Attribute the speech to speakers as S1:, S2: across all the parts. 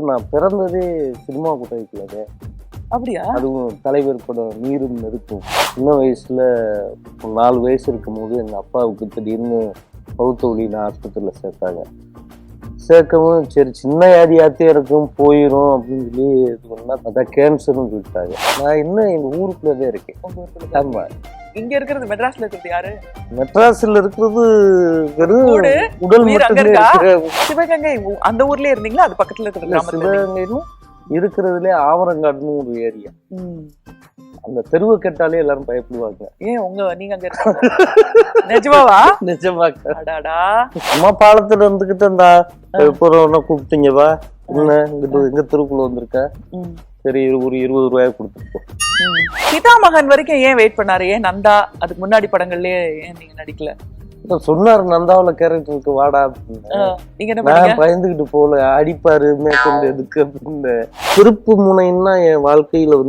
S1: நான் பிறந்ததே சினிமா கூட்டணிக்குள்ளங்க.
S2: அப்படியா?
S1: அதுவும் தலைவர் படம் நீரும் நெருப்பும். சின்ன வயசுல 4 வயசு இருக்கும்போது எங்க அப்பாவுக்கு திடீர்னு பௌத்தொழில் ஆஸ்பத்திரியில் சேர்த்தாங்க. சேர்க்கவும் சரி சின்ன வியாதியாத்தே இருக்கும் போயிடும் அப்படின்னு சொல்லி இது பண்ணா அதான் கேன்சர்னு சொல்லிட்டாங்க. நான் இன்னும் எங்க ஊருக்குள்ளதான் இருக்கேன்.
S2: உங்க ஊருக்குள்ள
S1: ஆமா.
S2: இங்க இருக்கிறது மெட்ராஸ்ல இருக்கிறது யாரு?
S1: மெட்ராஸ்ல இருக்கிறது வெறும்
S2: ஊரு,
S1: உடல்
S2: உயிர் அங்க
S1: மட்டுமே
S2: இருக்கா?
S1: இருக்கிற
S2: சிவகங்கை அந்த ஊர்லயே இருந்தீங்களா? அது பக்கத்துல இருக்கிற கிராமத்துல இருந்தீங்களா?
S1: சிவகங்கையிலும் இருக்கிறதுலே ஆவரங்காடுன்னு ஒரு ஏரியா.
S2: ம்.
S1: அந்த தெருவை கேட்டாலே எல்லாரும் பயப்படுவாங்க.
S2: ஏன் நீங்க அங்க இருக்கீங்க? நிஜமாவா?
S1: நிஜமாக்கா.
S2: அடாடா.
S1: சும்மா பாலத்துல இருந்துகிட்டு இருந்தா ஒன்னு கூப்பிட்டீங்கப்பா என்ன இங்கிட்டு எங்க தெருக்குள்ள வந்திருக்க,
S2: ம்.
S1: சரி ஒரு 20 ரூபாய் கொடுத்துருக்கோம்.
S2: சீதா மகன் வரைக்கும் ஏன் வெயிட் பண்ணாரு? ஏன் நந்தா அதுக்கு முன்னாடி படங்கள்லயே ஏன் நீங்க நடிக்கல?
S1: சொன்னாரு நந்தாவுல கேரக்டர் இருக்கு வாடா அப்படின்னு.
S2: நீங்க என்ன பண்ணீங்க?
S1: நான் பயந்துகிட்டு போல, அடிப்பாரு மேற்கொண்டு எதுக்கு அப்படின்னு. திருப்பு முனைன்னா என் வாழ்க்கையில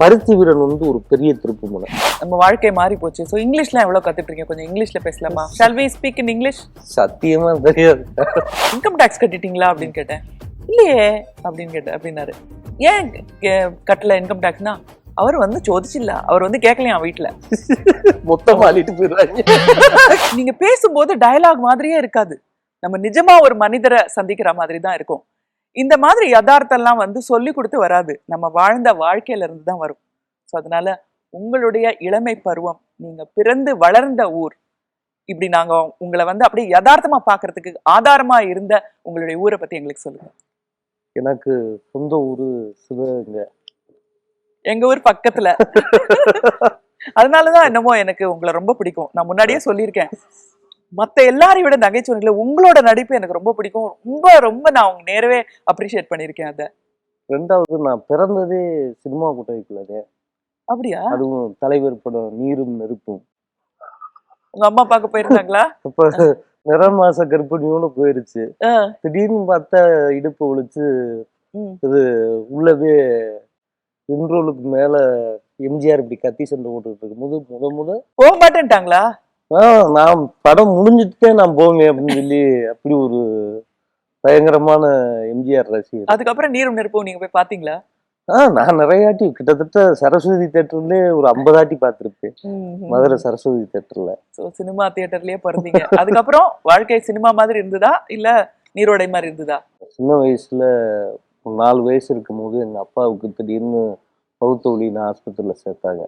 S1: பருத்தி வீரன் ஒரு பெரிய திருப்பு முனை.
S2: நம்ம வாழ்க்கை மாறி போச்சு. சோ இங்கிலீஷ்லாம் எவ்வளவு கத்துட்டு இருக்கீங்க? கொஞ்சம் இங்கிலீஷ்ல பேசலாமா? Shall we speak in English?
S1: சத்தியமா தெரியாது.
S2: இன்கம் டாக்ஸ் கட்டிட்டீங்களா அப்படின்னு கேட்டேன். இல்லையே அப்படின்னு கேட்டேன். அப்படின்னாரு. ஏன் கட்டல இன்கம் டாக்ஸ்னா? அவர் சோதிச்சில்ல, அவர் கேட்கலையா வீட்டுல.
S1: மொத்தமா அள்ளிட்டு போயிடுறாங்க.
S2: நீங்க பேசும்போது டயலாக் மாதிரியே இருக்காது. நம்ம நிஜமா ஒரு மனிதரை சந்திக்கிற மாதிரி தான் இருக்கும். இந்த மாதிரி யதார்த்தம்லாம் சொல்லி கொடுத்து வராது. நம்ம வாழ்ந்த வாழ்க்கையில இருந்து தான் வரும். ஸோ அதனால உங்களுடைய இளமை பருவம், நீங்க பிறந்து வளர்ந்த ஊர், இப்படி நாங்க உங்களை அப்படியே யதார்த்தமா பாக்குறதுக்கு ஆதாரமா இருந்த உங்களுடைய ஊரை பத்தி எங்களுக்கு சொல்லுங்க.
S1: எனக்கு சொந்த ஊரு சிவகங்கை.
S2: எங்க ஊர் பக்கத்துல. அதனாலதான் என்னமோ எனக்கு உங்களை ரொம்ப பிடிக்கும். நான் முன்னாடியே சொல்லியிருக்கேன். மத்த எல்லாரையும் விட நகைச்சுவைகளை உங்களோட நடிப்பு எனக்கு ரொம்ப பிடிக்கும். ரொம்ப ரொம்ப நான் உங்க நேரவே அப்ரிஷியேட் பண்ணிருக்கேன். அத
S1: ரெண்டாவது நான் பிறந்ததே சினிமா கூட்டணிக்குள்ளங்க.
S2: அப்படியா?
S1: அதுவும் தலைவர் படம் நீரும் நெருப்பும்.
S2: உங்க அம்மா பார்க்க போயிருந்தாங்களா?
S1: அப்ப நிறமாச கர்ப்பிணியோட போயிருச்சு. திடீர்னு பார்த்தா இடுப்பு ஒழிச்சு இது உள்ளவே இன்ட்ரோலுக்கு மேல எம்ஜிஆர் இப்படி கத்தி சண்டை போட்டுட்டு இருக்கும்போது முத
S2: போக மாட்டேன்ட்டாங்களா?
S1: நான் படம் முடிஞ்சுட்டே நான் போவேன் அப்படின்னு சொல்லி அப்படி ஒரு பயங்கரமான எம்ஜிஆர் ரசிகர்.
S2: அதுக்கப்புறம் நீரும் நெருப்பும் நீங்க போய் பாத்தீங்களா?
S1: நான் நிறையாட்டி கிட்டத்தட்ட சரஸ்வதி தியேட்டர்லயே ஒரு 50 ஆட்டி பார்த்திருப்பேன். மதுரை சரஸ்வதி தியேட்டர்ல.
S2: சினிமா தியேட்டர்லயே பிறந்தீங்க. அதுக்கப்புறம் வாழ்க்கை சினிமா மாதிரி இருந்ததா இல்ல நீரோடை மாதிரி இருந்ததா?
S1: சின்ன வயசுல 4 வயசு இருக்கும்போது எங்க அப்பாவுக்கு திடீர்னு பௌத்தொழில் ஆஸ்பத்திரியில சேர்த்தாங்க.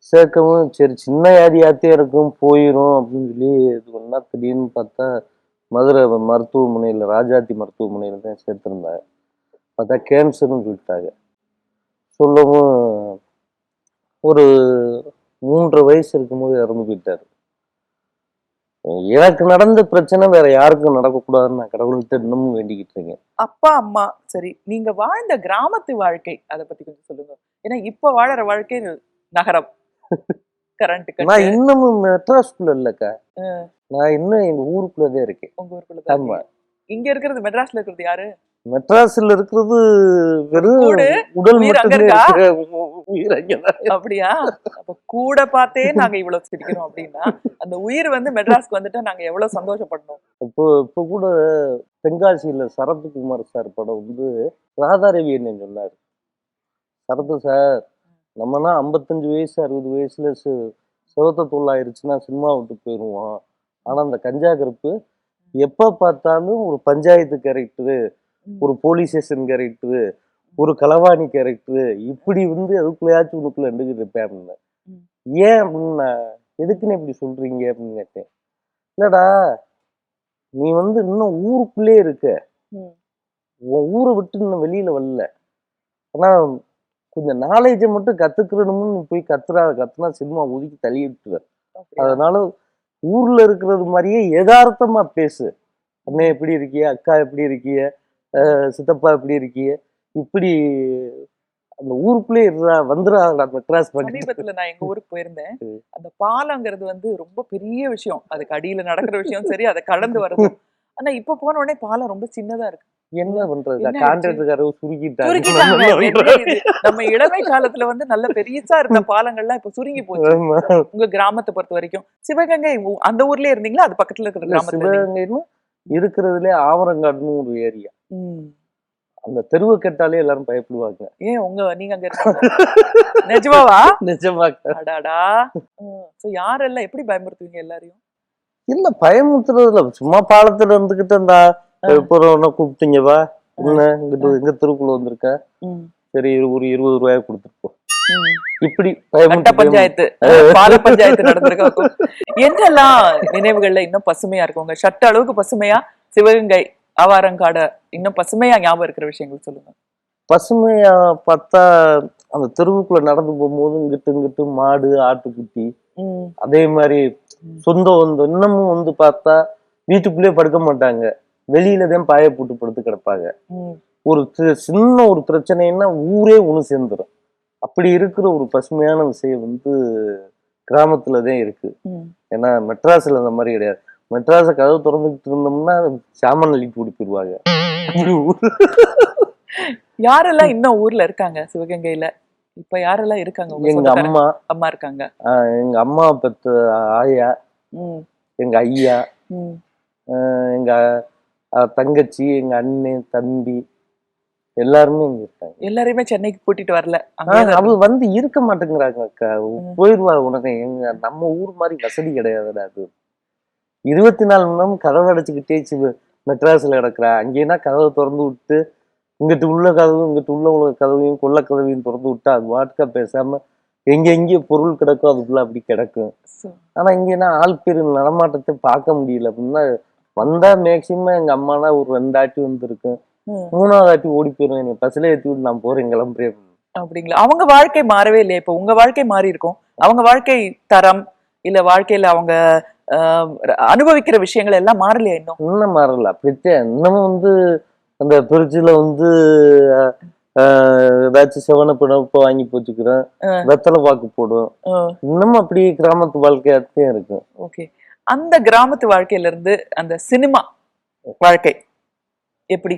S1: சேர்க்கவும் சரி சின்ன வியாதியாத்தே இருக்கும் போயிடும் அப்படின்னு சொல்லி இது பண்ணா திடீர்னு பார்த்தா மதுரை மருத்துவமனையில் ராஜாத்தி மருத்துவமனையில் தான் சேர்த்துருந்தாங்க. பார்த்தா கேன்சர்னு சொல்லிட்டாங்க. சொல்லவும் ஒரு 3.5 வயசு இருக்கும்போது இறந்து போயிட்டாரு. எனக்கு நடந்த பிரச்சனை வேற யாருக்கும் நடக்கக்கூடாதுன்னு நான் கடவுள்கிட்ட இன்னமும் வேண்டிக்கிட்டு இருக்கேன்.
S2: அப்பா அம்மா சரி, நீங்க வாழ்ந்த கிராமத்து வாழ்க்கை அதை பத்தி கொஞ்சம் சொல்லுங்க. ஏன்னா இப்ப வாழற வாழ்க்கை நகரம், கரண்ட்.
S1: நான் இன்னமும் மெட்ராஸ்குள்ள இல்லக்கா, நான் இன்னும் எங்க ஊருக்குள்ளதான் இருக்கேன்.
S2: உங்க ஊருக்குள்ள? இங்க இருக்கிறது மெட்ராஸ்ல இருக்கிறது யாரு?
S1: மெட்ராஸ்ல இருக்கிறது வெறும் உடல் மட்டுமே இருக்கிற உயிர் அங்கதான்.
S2: அப்படியா? அப்ப கூட பார்த்தே நாங்க இவ்வளவு சிரிக்கணும் அப்படின்னா அந்த உயிர் மெட்ராஸ்க்கு வந்துட்டா நாங்க எவ்வளவு சந்தோஷப்படணும்.
S1: இப்போ கூட தென்காசியில சரத்குமார் சார் படம் ராதாரவி என்ன சொன்னாரு. சரத் சார், நம்மனா 55 வயசு 60 வயசுல சிவத்த தொல்லாயிருச்சுன்னா சினிமா விட்டு போயிடுவோம். ஆனா அந்த கஞ்சா கருப்பு எப்ப பார்த்தாலும் ஒரு பஞ்சாயத்து கேரக்டரு, ஒரு போலீஸ் ஸ்டேஷன் கேரக்டரு, ஒரு களவாணி கேரக்டரு, இப்படி அதுக்குள்ளயாச்சும் உனக்குள்ள எடுத்துக்கிட்டு இருப்பேன் அப்படின்னு. ஏன் அப்படின்னா எதுக்குன்னு இப்படி சொல்றீங்க அப்படின்னு கேட்டேன். இல்லடா, நீ இன்னும் ஊருக்குள்ளே இருக்க, உன் ஊரை விட்டு இன்னும் வெளியில வரல. ஆனா கொஞ்சம் நாலேஜை மட்டும் கத்துக்கணும்னு நீ போய் கத்துனா சினிமா ஒதுக்கி தள்ளி விட்டுருவ. அதனால ஊர்ல இருக்கிறது மாதிரியே யதார்த்தமா பேசு. அண்ணே எப்படி இருக்கிய, அக்கா எப்படி இருக்கிய, சித்தப்பா எப்படி இருக்கிய, இப்படி அந்த ஊருக்குள்ளே மெட்ராஸ்.
S2: சமீபத்துல நான் எங்க ஊருக்கு போயிருந்தேன். அந்த பாலங்கிறது ரொம்ப பெரிய விஷயம். அதுக்கு அடியில நடக்கிற விஷயம் சரி, அதை கடந்து வருது. ஆனா இப்ப போன உடனே பாலம் ரொம்ப சின்னதா இருக்கு.
S1: என்ன பண்றது, கான்ட்ராக்டர்காரர் சுருக்கிட்டாங்க.
S2: நம்ம இளமை காலத்துல நல்ல பெரியசா இருந்த பாலங்கள்லாம் இப்ப சுருங்கி போச்சு. உங்க கிராமத்தை பொறுத்த வரைக்கும் சிவகங்கை அந்த ஊர்லயே இருந்தீங்களா? அது பக்கத்துல இருக்கிற கிராமத்துல?
S1: சிவகங்கைன்னு இருக்கிறதுலே ஆவரங்காடுன்னு ஒரு ஏரியா. அந்த தெருவை கேட்டாலே எல்லாரும் பயப்படுவாங்க.
S2: ஏன் நீங்க அங்க இருக்கீங்க? நிஜமாவா?
S1: நிஜமாக்கா.
S2: அடாடா. சோ யாரெல்லாம் எப்படி பயமுறுத்துவீங்க எல்லாரையும்?
S1: இல்ல பயமுறுத்துறது இல்ல. சும்மா பாலத்துல இருந்துகிட்டு அந்த ஒன்ன கூப்பிட்டீங்க வா, என்ன இங்கிட்டு எங்க தெருக்குள்ள வந்திருக்க, சரி ஒரு 20 ரூபாய் கொடுத்துட்டு போ. இப்படி
S2: கட்ட பஞ்சாயத்து, பால பஞ்சாயத்து நடந்திருக்கும். என்னெல்லாம் நினைவுகள்ல இன்னும் பசுமையா இருக்குங்க? சட்ட அளவுக்கு பசுமையா சிவகங்கை ஆவாரங்காட இன்னும் பசுமையா ஞாபகம் இருக்கிற விஷயங்கள் சொல்லுங்க.
S1: பசுமையா பார்த்தா அந்த தெருவுக்குள்ள நடந்து போகும்போது இங்கிட்டு மாடு, ஆட்டுக்குட்டி, அதே மாதிரி சொந்த இன்னமும் வந்து பார்த்தா வீட்டுக்குள்ளேயே படுக்க மாட்டாங்க, வெளியில தான் பாய போட்டு படுத்து கிடப்பாங்க. ஒரு சின்ன ஒரு பிரச்சனைன்னா ஊரே ஒண்ணு சேர்ந்துடும். அப்படி இருக்கிற ஒரு பசுமையான விஷயம் வந்து கிராமத்துலதான் இருக்கு. ஏன்னா மெட்ராஸ்ல அந்த மாதிரி கிடையாது. மெட்ராஸ கதவு திறந்துகிட்டு இருந்தோம்னா சாமான் அள்ளி கூடி போயிடுவாங்க.
S2: யாரெல்லாம் இன்னும் ஊர்ல இருக்காங்க சிவகங்கையில? இப்ப யாரெல்லாம் இருக்காங்க?
S1: எங்க
S2: அம்மா இருக்காங்க.
S1: எங்க அம்மா பெத்த ஆயா, எங்க ஐயா, எங்க தங்கச்சி, எங்க அண்ணன், தம்பி எல்லாருமே இங்க இருக்காங்க.
S2: எல்லாரையுமே சென்னைக்கு கூட்டிட்டு வரல?
S1: அவ வந்து இருக்க மாட்டேங்கிறாங்க அக்கா, போயிருவா உடனே. நம்ம ஊர் மாதிரி வசதி கிடையாதுடா. அது 24 மணி நேரம் கதவை அடைச்சுக்கிட்டே மெட்ராஸ்ல கிடக்குறா. அங்கேனா கதவை திறந்து விட்டு இங்கிட்டு உள்ள கதவும் இங்கிட்டு உள்ள கதவையும் கொள்ள கதவையும் திறந்து விட்டா அது வாட்டுக்கா பேசாம எங்கெங்கே பொருள் கிடக்கும் அதுக்குள்ள அப்படி கிடக்கும். ஆனா இங்கன்னா ஆள் பேரு நடமாட்டத்தை பார்க்க முடியல. அப்படின்னா வந்தா மேக்சிமம் எங்க அம்மானா ஒரு 2 ஆட்டி வந்துருக்கும், 3வது ஆட்டி ஓடி போயிருவேன், நீ பஸ்ல ஏற்றி விட்டு நான் போறேன் கிளம்புறேன்.
S2: அப்படிங்களா? அவங்க வாழ்க்கை மாறவே இல்லையா? இப்ப உங்க வாழ்க்கை மாறி இருக்கும், அவங்க வாழ்க்கை தரம் இல்ல வாழ்க்கையில அவங்க அனுபவிக்கிற விஷயங்கள் எல்லாம் மாறலையா? இன்னும்
S1: மாறல. அப்படித்தான் இன்னமும் வந்து அந்த பிரிட்ஜில் வந்து ஏதாச்சும் செவனப்பு வாங்கி போச்சுக்கிறேன், வெத்தலை பாக்கு போடும். இன்னமும் அப்படியே கிராமத்து வாழ்க்கையாத்தான் இருக்கும்.
S2: ஓகே. அந்த கிராமத்து வாழ்க்கையில இருந்து அந்த சினிமா வாழ்க்கை எப்படி?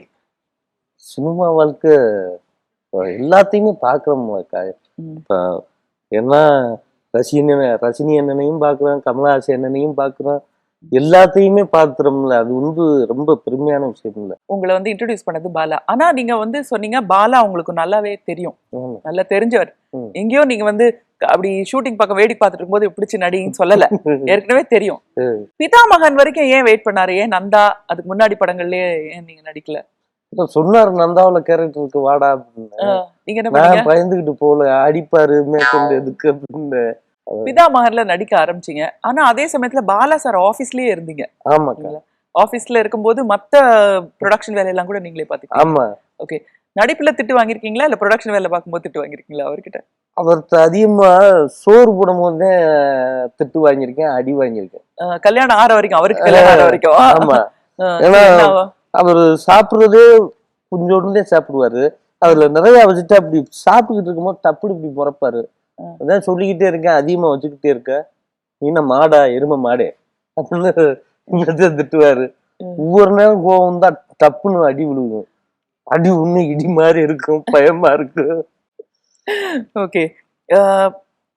S1: சினிமா வாழ்க்கை எல்லாத்தையுமே பாக்குறோம். ஏன்னா ரஜினி அண்ணனையும் பாக்குறோம், கமலஹாசன் அண்ணனையும் பாக்குறோம், எல்லாத்தையுமே பாத்துறோம்ல. அது வந்து ரொம்ப பெருமையான விஷயம் இல்ல.
S2: உங்களை வந்து இன்ட்ரோடியூஸ் பண்ணது பாலா. ஆனா நீங்க வந்து சொன்னீங்க பாலா உங்களுக்கு நல்லாவே தெரியும், நல்லா தெரிஞ்சவர். எங்கேயோ நீங்க வந்து அப்படி ஷூட்டிங் பக்கம் வேடிக்கை பார்த்துட்டு இருக்கும்போது பிடிச்சி நடின்னு சொல்லல, ஏற்கனவே தெரியும். பிதாமகன் வரைக்கும் ஏன் வெயிட் பண்ணாரு? ஏன் நந்தா அதுக்கு முன்னாடி படங்கள்லயே ஏன் நீங்க நடிக்கல?
S1: சொன்னாரு நந்தாவுல கேரக்டருக்கு வாடா அப்படின்னு.
S2: நீங்க என்ன பண்ணீங்க?
S1: பயந்துகிட்டு போல, அடிப்பாரு மேற்கொண்டு எதுக்கு அப்படின்னு
S2: பிதாமகன்ல நடிக்க ஆரம்பிச்சீங்க. ஆனா அதே சமயத்துல பாலா சார் ஆபீஸ்லயே இருந்தீங்க.
S1: ஆமா,
S2: ஆபீஸ்ல இருக்கும்போது மத்த ப்ரொடக்ஷன் வேலையெல்லாம் கூட நீங்களே பாத்தீங்க.
S1: ஆமா.
S2: ஓகே. நடிப்புல திட்டு வாங்கிருக்கீங்களா இல்ல ப்ரொடக்ஷன் வேலை பார்க்கும்போது திட்டு வாங்கிருக்கீங்களா அவர்கிட்ட?
S1: அவர்கிட்ட அதிகமா சோறு போடும் போதே திட்டு வாங்கியிருக்கேன், அடி வாங்கியிருக்கேன்.
S2: கல்யாணம் ஆற வரைக்கும், அவருக்கு கல்யாணம் ஆற வரைக்கும்.
S1: ஆமா. ஏன்னா அவரு சாப்பிடுறதே கொஞ்சோண்டே சாப்பிடுவாரு, அதுல நிறைய வச்சுட்டு அப்படி சாப்பிட்டுக்கிட்டு இருக்கும்போது டப்புனு இப்படி முறைப்பாரு. அதான் சொல்லிக்கிட்டே இருக்கேன், அதிகமா வச்சுக்கிட்டே இருக்க, நீன மாடா எருமை மாடே அப்படின்னு திட்டுவாரு. ஒவ்வொரு நேரம் கோவம் தான் டப்புன்னு அடி விழுகும். அடி ஒண்ணு இடி மாதிரி இருக்கும், பயமா இருக்கு.
S2: ஓகே.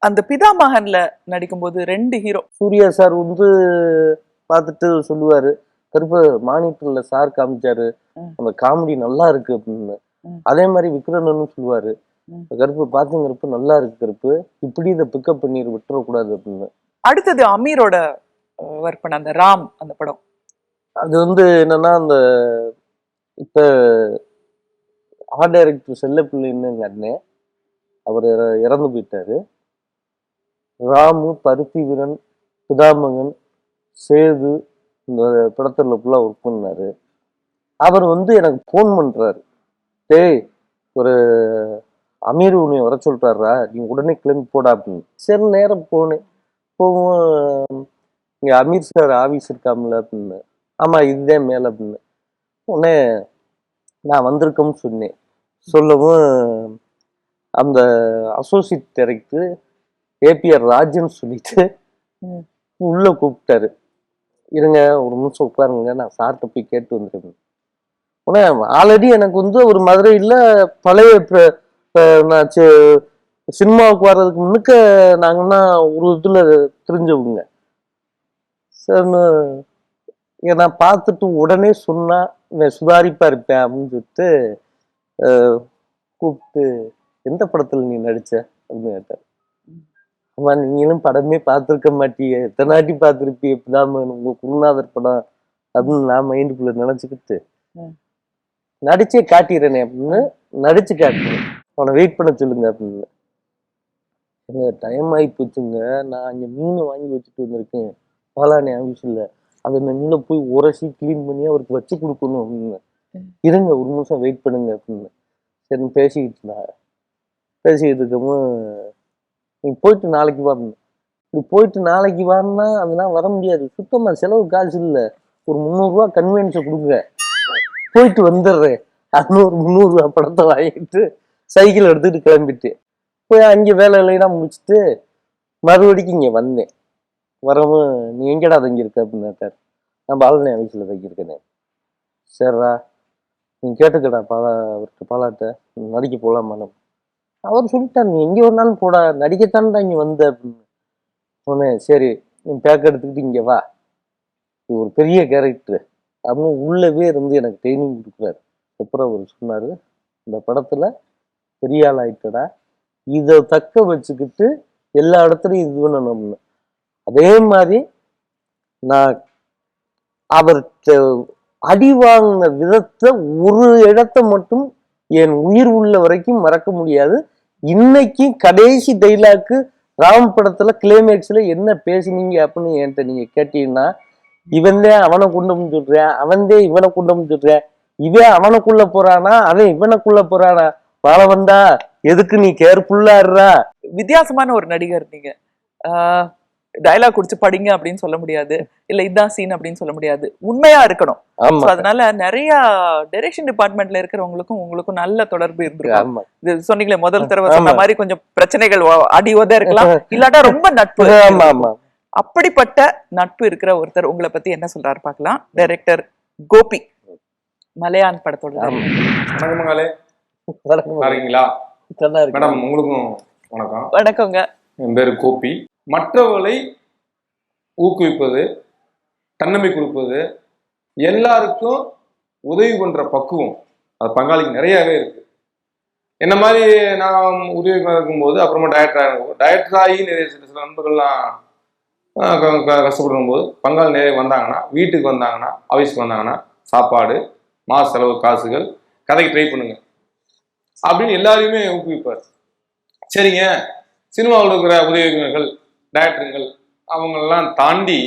S2: அந்த பிதாமகன்ல நடிக்கும்போது 2 ஹீரோ.
S1: சூர்யா சார் வந்து பார்த்துட்டு சொல்லுவாரு, கருப்பு மானிட்டர்ல சார் காமிச்சாரு, அந்த காமெடி நல்லா இருக்கு அப்படின்னு. அதே மாதிரி விக்ரமனும் சொல்லுவாரு, கருப்பு பாத்தீங்க கருப்பு நல்லா இருக்கு கருப்பு, இப்படி இதை பிக்கப் பண்ணி விட்டுறக்கூடாது அப்படின்னு. அடுத்தது
S2: அமீரோட ஒர்க் பண்ண அந்த ராம் அந்த படம்,
S1: அது வந்து என்னன்னா அந்த இப்ப ஆர்ட் டைரக்டர் செல்லப்பிள்ளைன்னு எங்க அண்ணன், அவர் இறந்து போயிட்டாரு. ராமு, பருத்தி வீரன், பிதாமகன், சேது இந்த படத்துல ஃபுல்லா ஒர்க் பண்ணாரு. அவர் வந்து எனக்கு போன் பண்றாரு, டேய் ஒரு அமீர் உன்னை வர சொல்றாரா, நீ உடனே கிளம்பி போடா அப்படின்னு. சரி நேரம் போனேன். போவோம், இங்க அமீர் சார் ஆபீஸ் இருக்காமல அப்படின்னு. ஆமா இதுதான் மேல அப்படின்னு. உடனே நான் வந்திருக்கோம்னு சொன்னேன். சொல்லவும் அந்த அசோசியேட் டைரக்டர் ஏபிஆர் ராஜன் சொல்லிட்டு உள்ள கூப்பிட்டாரு, இருங்க ஒரு நிமிஷம் உட்காருங்க, நான் சார்ட்ட போய் கேட்டு வந்துருக்கேன். உடனே ஆல்ரெடி எனக்கு வந்து ஒரு மதுரையில் பழைய சினிமாவுக்கு வர்றதுக்கு முன்னுக்க நாங்கன்னா ஒரு இதுல தெரிஞ்சவங்க. சரின்னு நான் பார்த்துட்டு உடனே சொன்னா இவன் சுதாரிப்பா இருப்பேன் அப்படின்னு சொல்லிட்டு கூப்பிட்டு எந்த படத்துல நீ நடிச்ச அப்படின்னு கேட்டார். ஆமா, நீங்களும் படமே பார்த்துருக்க மாட்டீங்க, எத்தனை வாட்டி பார்த்துருப்பீங்க, இப்பதான் உங்க குருநாதர் படம் அப்படின்னு நான் மைண்டுக்குள்ள நினைச்சுக்கிட்டு நடிச்சே காட்டிடுறேனே அப்படின்னு நடிச்சு காட்டுறேன். அவனை வெயிட் பண்ண சொல்லுங்க அப்படின்னு. எங்க டைம் ஆகி போச்சுங்க, நான் அங்கே மீன் வாங்கி வச்சுட்டு வந்திருக்கேன் பாலானி ஆஃபீஸில், அதை நான் மீனை போய் உரசி க்ளீன் பண்ணி அவருக்கு வச்சு கொடுக்கணும் அப்படின்னு. இருங்க ஒரு நிமிஷம் வெயிட் பண்ணுங்க அப்படின்னு. சரி பேசிக்கிட்டு இருந்தாங்க. பேசிக்கிட்டு இருக்கவும் நீ போயிட்டு நாளைக்கு வரணும். நீ போயிட்டு நாளைக்கு வரணும்னா அதெல்லாம் வர முடியாது, சுத்தமாக செலவு காசு இல்லை, ஒரு 300 ரூபா கன்வீனியன்ஸை கொடுங்க, போயிட்டு வந்துடுறேன். அது ஒரு 300 ரூபா படத்தை வாங்கிட்டு சைக்கிள் எடுத்துக்கிட்டு கிளம்பிட்டு போய் அங்கே வேலை இல்லைன்னா முடிச்சுட்டு மறுபடிக்கும் இங்கே வந்தேன். வரவும் நீ எங்கடா தங்கியிருக்க அப்படின்னு கேட்டார். நான் பாலனி ஆஃபீஸில் தங்கியிருக்கேனே. சரிடா நீ கேட்டுக்கடா அவர்கிட்ட பாலாட்ட நடிக்க போகலாமா. அவர் சொல்லிட்டார் நீ எங்கே வேணாலும் போடா, நடிக்கத்தான்டா இங்கே வந்த அப்படின்னு சொன்னேன். சரி நீ பேக் எடுத்துக்கிட்டு இங்கே வா, இது ஒரு பெரிய கேரக்டர் அப்படின்னு உள்ளவே இருந்து எனக்கு ட்ரைனிங் கொடுக்குறாரு. அப்புறம் அவர் சொன்னார், இந்த படத்தில் பெரிய ஆள் ஆயிட்டடா, இதை தக்க வச்சுக்கிட்டு எல்லா இடத்துலையும் இது பண்ணணும்னு. அதே மாதிரி நான் அவர்கிட்ட அடி வாங்கின விதத்தை ஒரு இடத்த மட்டும் என் உயிர் உள்ள வரைக்கும் மறக்க முடியாது. இன்னைக்கு கடைசி டைலாக்கு ராம் படத்துல கிளைமேக்ஸ்ல என்ன பேசுனீங்க அப்படின்னு என்கிட்ட நீங்க கேட்டீங்கன்னா, இவன்தே அவனை கொண்டு சொல்றேன், அவன்தே இவனை கொண்டு சொல்றேன், இவன் அவனுக்குள்ள போறானா அவன் இவனுக்குள்ள போறானா, வாழ வந்தா எதுக்கு நீ கேர்ஃபுல்லா இருறா.
S2: வித்தியாசமான ஒரு நடிகர் நீங்க. டயலாக் குடிச்சு படிங்க அப்படின்னு சொல்ல முடியாது, இல்ல இதான் சீன் அப்படின்னு சொல்ல முடியாது, உண்மையா இருக்கணும். So, அதனால நிறைய டைரக்ஷன் டிபார்ட்மெண்ட்ல இருக்கிறவங்களுக்கும் உங்களுக்கும் நல்ல தொடர்பு இருந்திருக்கும். இது சொன்னீங்களே முதல் தடவை சொன்ன மாதிரி கொஞ்சம் பிரச்சனைகள் அடி உத இருக்கலாம், இல்லாட்டா ரொம்ப நட்பு. அப்படிப்பட்ட நட்பு இருக்கிற ஒருத்தர் உங்களை பத்தி என்ன சொல்றாரு பார்க்கலாம். டைரக்டர் கோபி, மலையான் படத்தோட.
S3: மேடம் உங்களுக்கும் வணக்கம்.
S2: வணக்கங்க.
S3: என் பேரு கோபி. மற்றவர்களை ஊக்குவிப்பது, தன்னம்பிக்கை கொடுப்பது, எல்லாருக்கும் உதவி பண்ற பக்குவம் அது பங்காளிக்கு நிறையவே இருக்கு. என்ன மாதிரி நான் உதவி இருக்கும்போது அப்புறமா டைரக்டர் ஆகி நிறைய சில நண்பர்கள்லாம் கஷ்டப்படும் போது பங்காளி நிறைய வந்தாங்கன்னா, வீட்டுக்கு வந்தாங்கன்னா, ஆஃபீஸ்க்கு வந்தாங்கன்னா, சாப்பாடு, மாச செலவு காசுகள், கதைக்கு ட்ரை பண்ணுங்க அப்படின்னு எல்லாரையுமே ஊக்குவிப்பார். சரிங்க, சினிமாவில் இருக்கிற உதவிகள் டைரக்டருங்கள் அவங்களெல்லாம் தாண்டி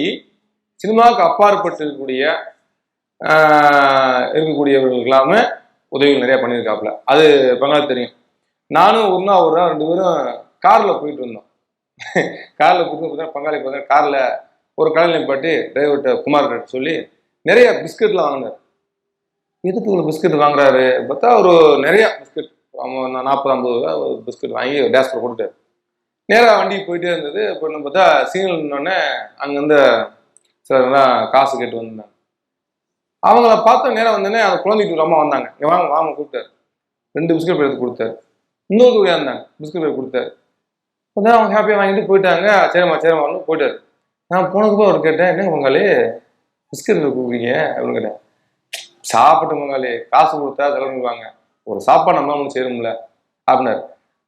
S3: சினிமாவுக்கு அப்பாற்பட்டு இருக்கக்கூடியவர்களுக்கெல்லாமே உதவிகள் நிறைய பண்ணியிருக்காப்புல. அது பங்காளி தெரியும். நானும் ஒரு நாள் 2 பேரும் காரில் போயிட்டு இருந்தோம். காரில் போயிட்டு பார்த்தா பங்காளி பார்த்தா காரில் ஒரு கடையில் பாட்டி டிரைவர்கிட்ட குமார்கிட்ட சொல்லி நிறைய பிஸ்கட்லாம் வாங்கினார். எதுக்கு ஒரு பிஸ்கட் வாங்குறாரு பார்த்தா ஒரு நிறைய பிஸ்கட் 40-50 பிஸ்கட் வாங்கி டேஸ்பர் கொடுத்தாரு. நேராக வண்டிக்கு போயிட்டே இருந்தது. இப்போ நம்ம பார்த்தா சீனில் நின்னோடனே அங்கேருந்து சிலர்லாம் காசு கேட்டு வந்தாங்க. அவங்கள பார்த்த நேரம் வந்தோடனே அந்த குழந்தைக்கு அம்மா வந்தாங்க. இங்கே வாங்க வாங்க கூப்பிட்டாரு. 2 பிஸ்கட் எடுத்து கொடுத்தாரு. இன்னொரு இருந்தாங்க பிஸ்கட் கொடுத்தாரு. கொஞ்சம் அவங்க ஹாப்பியாக வாங்கிட்டு போயிட்டாங்க. சரிம்மா போயிட்டாரு. நான் போனதுக்கு அவர் கேட்டேன், என்ன பங்காளி பிஸ்கட் கொடுக்குறீங்க அப்படின்னு கேட்டேன். சாப்பிட்டு பங்காளி, காசு கொடுத்தா செலவு பண்ணுவாங்க, ஒரு சாப்பாடு நம்ம ஒன்று சேரும்ல அப்படின்னாரு.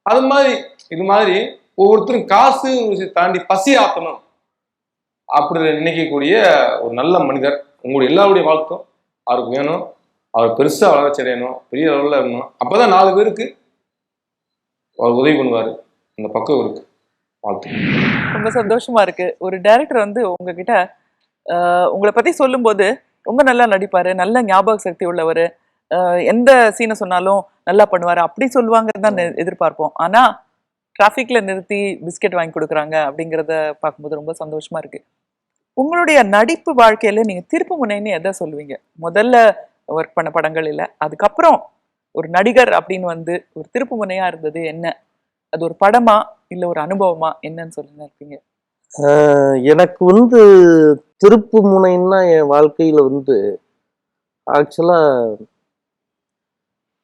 S3: அது மாதிரி இது மாதிரி ஒவ்வொருத்தரும் காசு தாண்டி பசி ஆத்தணும் அப்படி நினைக்கக்கூடிய ஒரு நல்ல மனிதர். உங்களுடைய எல்லாருடைய வாழ்த்தும் அவருக்கு வேணும். அவர் பெருசா வளர்ச்சி அடையணும், பெரிய அளவில் இருக்கணும். அப்பதான் 4 பேருக்கு அவர் உதவி பண்ணுவாரு. அந்த பக்கம் இருக்கு. வாழ்த்து.
S2: ரொம்ப சந்தோஷமா இருக்கு. ஒரு டைரக்டர் வந்து உங்ககிட்ட உங்களை பத்தி சொல்லும் போது ரொம்ப நல்லா நடிப்பாரு, நல்ல ஞாபக சக்தி உள்ளவர், எந்த சீனை சொன்னாலும் நல்லா பண்ணுவாரு அப்படி சொல்லுவாங்கன்னு தான் எதிர்பார்ப்போம். ஆனா டிராஃபிக்ல நிறுத்தி பிஸ்கெட் வாங்கி கொடுக்குறாங்க அப்படிங்கிறத பார்க்கும்போது ரொம்ப சந்தோஷமா இருக்கு. உங்களுடைய நடிப்பு வாழ்க்கையில நீங்க திருப்பு முனைன்னு எதை சொல்லுவீங்க? முதல்ல ஒர்க் பண்ண படங்கள் இல்லை, அதுக்கப்புறம் ஒரு நடிகர் அப்படின்னு வந்து ஒரு திருப்பு முனையா இருந்தது என்ன? அது ஒரு படமா இல்ல ஒரு அனுபவமா, என்னன்னு சொல்லுங்க இருப்பீங்க?
S1: எனக்கு வந்து திருப்பு முனைன்னா என் வாழ்க்கையில வந்து ஆக்சுவலா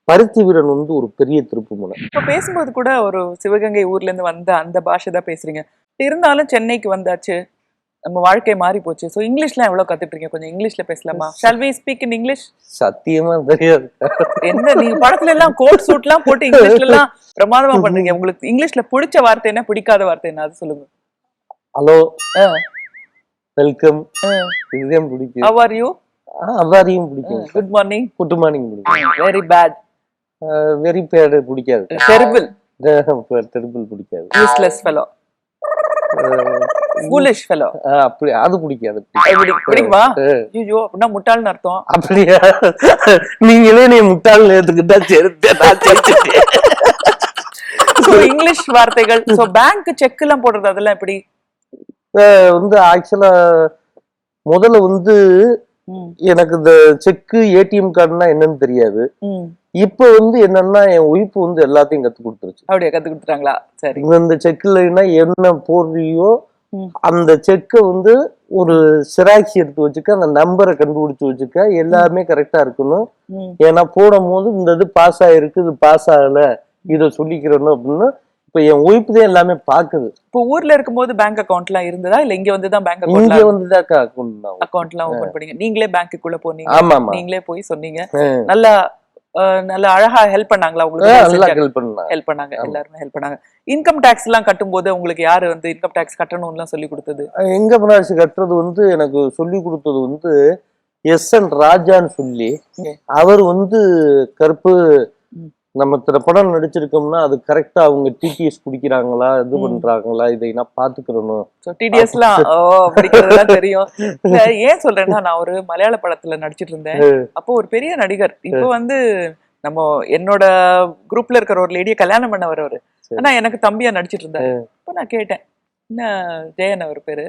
S1: பருத்தி வீரன் வந்து ஒரு பெரிய திருப்பு முனை.
S2: இப்ப பேசும்போது கூட ஒரு சிவகங்கை ஊர்ல இருந்து வந்த அந்த பாஷை தான் பேசுறீங்க. இருந்தாலும் சென்னைக்கு வந்தாச்சு, நம்ம வாழ்க்கை மாறி போச்சு. ஸோ இங்கிலீஷ்லாம் எவ்வளவு கத்துட்டு இருக்கீங்க? கொஞ்சம் இங்கிலீஷ்ல பேசலாமா? Shall we speak in English?
S1: சத்தியமா தெரியாது.
S2: என்ன நீங்க படத்துல எல்லாம் கோட் சூட்லாம் போட்டு இங்கிலீஷ்ல எல்லாம் பிரமாதமா பண்றீங்க. உங்களுக்கு இங்கிலீஷ்ல பிடிச்ச வார்த்தை என்ன, பிடிக்காத வார்த்தை என்ன, அது சொல்லுங்க.
S1: ஹலோ, வெல்கம், இதுதான் பிடிக்கும்.
S2: How are you?
S1: அவ்வாரியும் பிடிக்கும்.
S2: Good morning.
S1: குட் மார்னிங் பிடிக்கும்.
S2: Very bad.
S1: வெரி பேட் பிடிக்காது.
S2: டெரிபிள்.
S1: டெரிபிள் பிடிக்காது.
S2: Useless fellow. Foolish fellow.
S1: அப்படி அது பிடிக்காது.
S2: பிடிக்குமா? ஐயோ, அப்படின்னா முட்டாள்னு அர்த்தம்.
S1: அப்படியா? நீங்களே நீ முட்டாள் ஏத்துக்கிட்டா
S2: இங்கிலீஷ் வார்த்தைகள். சோ பேங்க் செக் எல்லாம் போடுறது அதெல்லாம் எப்படி?
S1: வந்து ஆக்சுவலா முதல்ல வந்து எனக்கு இந்த செக்கு ஏடிஎம் கார்டுனா என்னன்னு தெரியாது. இப்ப வந்து என்னன்னா என் ஒய்ஃப் வந்து எல்லாத்தையும் கத்து கொடுத்துருச்சு.
S2: அப்படியே கத்து கொடுத்துட்டாங்களா? சரி.
S1: இந்த செக்லன்னா என்ன போடுறியோ அந்த செக்கை வந்து ஒரு சிராக்சி எடுத்து வச்சுக்க, அந்த நம்பரை கண்டுபிடிச்சு வச்சுக்க, எல்லாமே கரெக்டா இருக்கணும். ஏன்னா போடும் போது இந்த இது பாஸ் ஆயிருக்கு, இது பாஸ் ஆகல, இத சொல்லிக்கிறணும் அப்படின்னு இப்ப என் ஒய்ஃப் தான் எல்லாமே பாக்குது.
S2: இப்போ ஊர்ல இருக்கும்போது பேங்க் அக்கவுண்ட் எல்லாம் இருந்ததா, இல்ல இங்க வந்துதான் பேங்க்
S1: இங்க வந்துதான்
S2: அக்கவுண்ட் எல்லாம் ஓபன் பண்ணீங்க? நீங்களே பேங்க்குள்ள போனீங்க?
S1: ஆமா,
S2: நீங்களே போய் சொன்னீங்க? நல்லா நல்லா அழகா ஹெல்ப் பண்ணாங்களா உங்களுக்கு? ஹெல்ப் பண்ணாங்க, எல்லாருமே ஹெல்ப் பண்ணாங்க. இன்கம் டாக்ஸ் எல்லாம் கட்டும் போது உங்களுக்கு யாரு வந்து இன்கம் டாக்ஸ் கட்டணும்னு எல்லாம் சொல்லி கொடுத்தது?
S1: இன்கம் டாக்ஸ் கட்டுறது வந்து எனக்கு சொல்லி கொடுத்தது வந்து எஸ்.என். ராஜான்னு சொல்லி, அவர் வந்து கருப்பு நம்ம இத்தனை படம் நடிச்சிருக்கோம்னா அது கரெக்டா அவங்க டிடிஎஸ் குடிக்கிறாங்களா, இது பண்றாங்களா, இதை நான் பாத்துக்கிறணும்.
S2: டிடிஎஸ் எல்லாம் தெரியும். ஏன் சொல்றேன்னா, நான் ஒரு மலையாள படத்துல நடிச்சிட்டு இருந்தேன். அப்போ ஒரு பெரிய நடிகர், இப்ப வந்து நம்ம என்னோட குரூப்ல இருக்கிற ஒரு லேடியை கல்யாணம் பண்ண வரவர், ஆனா எனக்கு தம்பியா நடிச்சிட்டு இருந்தாரு. இப்ப நான் கேட்டேன், என்ன ஜெயன் அவர் பேரு,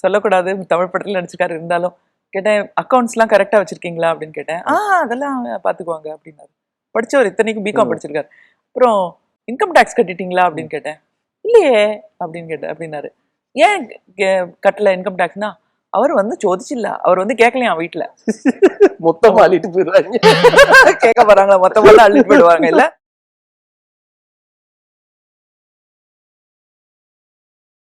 S2: சொல்லக்கூடாது, தமிழ் படத்துல நடிச்சிருக்காரு, இருந்தாலும் கேட்டேன், அக்கௌண்ட்ஸ் எல்லாம் கரெக்டா வச்சிருக்கீங்களா அப்படின்னு கேட்டேன். அதெல்லாம் பாத்துக்குவாங்க அப்படின்னாரு. படிச்சவர், இத்தனைக்கும் பிகாம் படிச்சிருக்காரு. அப்புறம் இன்கம் டாக்ஸ் கட்டிட்டீங்களா அப்படின்னு கேட்டேன். இல்லையே அப்படின்னு கேட்டேன். அப்படின்னாரு. ஏன் கட்டல இன்கம் டாக்ஸ்னா, அவர் வந்து சோதிச்சில்ல, அவர் வந்து கேட்கலையா வீட்டுல.
S1: மொத்தமா அள்ளிட்டு போயிடுவாங்க.
S2: கேட்க போறாங்களா? மொத்தமா அள்ளிட்டு போயிடுவாங்க இல்ல.